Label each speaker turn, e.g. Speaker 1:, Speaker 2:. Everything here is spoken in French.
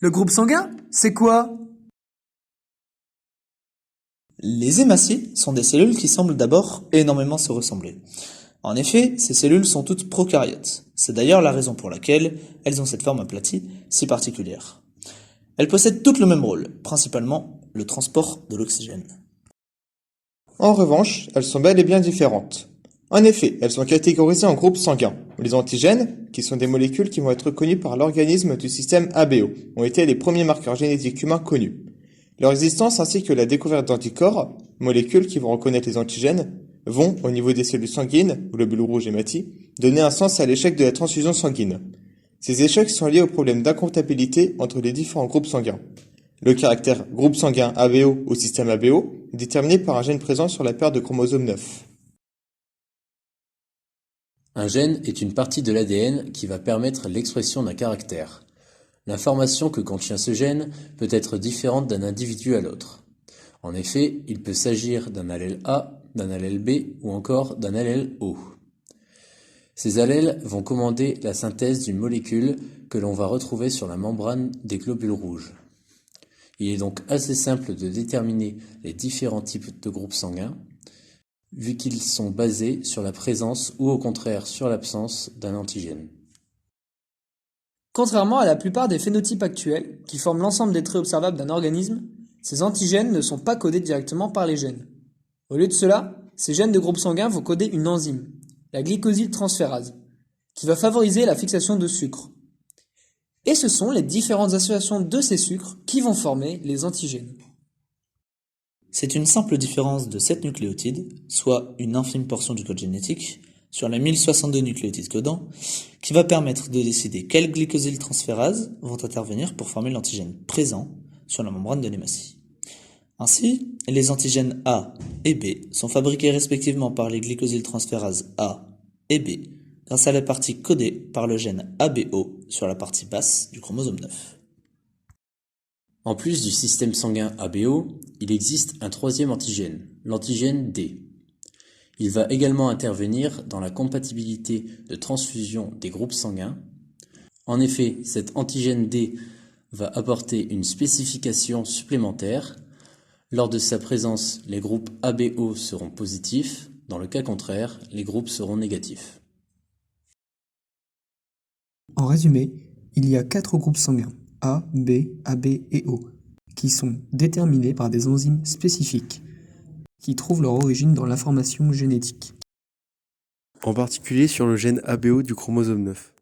Speaker 1: Le groupe sanguin, c'est quoi?
Speaker 2: Les hématies sont des cellules qui semblent d'abord énormément se ressembler. En effet, ces cellules sont toutes prokaryotes. C'est d'ailleurs la raison pour laquelle elles ont cette forme aplatie si particulière. Elles possèdent toutes le même rôle, principalement le transport de l'oxygène.
Speaker 3: En revanche, elles sont bel et bien différentes. En effet, elles sont catégorisées en groupes sanguins, où les antigènes, qui sont des molécules qui vont être reconnues par l'organisme du système ABO, ont été les premiers marqueurs génétiques humains connus. Leur existence ainsi que la découverte d'anticorps, molécules qui vont reconnaître les antigènes, vont, au niveau des cellules sanguines, globules rouges hématies, donner un sens à l'échec de la transfusion sanguine. Ces échecs sont liés au problème d'incompatibilité entre les différents groupes sanguins. Le caractère groupe sanguin ABO ou système ABO est déterminé par un gène présent sur la paire de chromosome 9.
Speaker 4: Un gène est une partie de l'ADN qui va permettre l'expression d'un caractère. L'information que contient ce gène peut être différente d'un individu à l'autre. En effet, il peut s'agir d'un allèle A, d'un allèle B ou encore d'un allèle O. Ces allèles vont commander la synthèse d'une molécule que l'on va retrouver sur la membrane des globules rouges. Il est donc assez simple de déterminer les différents types de groupes sanguins, vu qu'ils sont basés sur la présence ou au contraire sur l'absence d'un antigène.
Speaker 1: Contrairement à la plupart des phénotypes actuels, qui forment l'ensemble des traits observables d'un organisme, ces antigènes ne sont pas codés directement par les gènes. Au lieu de cela, ces gènes de groupe sanguin vont coder une enzyme, la glycosyltransférase, qui va favoriser la fixation de sucres. Et ce sont les différentes associations de ces sucres qui vont former les antigènes.
Speaker 2: C'est une simple différence de 7 nucléotides, soit une infime portion du code génétique, sur les 1062 nucléotides codants, qui va permettre de décider quelles glycosyltransférases vont intervenir pour former l'antigène présent sur la membrane de l'hématie. Ainsi, les antigènes A et B sont fabriqués respectivement par les glycosyltransférases A et B, grâce à la partie codée par le gène ABO sur la partie basse du chromosome 9.
Speaker 4: En plus du système sanguin ABO, il existe un troisième antigène, l'antigène D. Il va également intervenir dans la compatibilité de transfusion des groupes sanguins. En effet, cet antigène D va apporter une spécification supplémentaire. Lors de sa présence, les groupes ABO seront positifs, dans le cas contraire, les groupes seront négatifs.
Speaker 5: En résumé, il y a 4 groupes sanguins, A, B, AB et O, qui sont déterminés par des enzymes spécifiques, qui trouvent leur origine dans l'information génétique.
Speaker 6: En particulier sur le gène ABO du chromosome 9.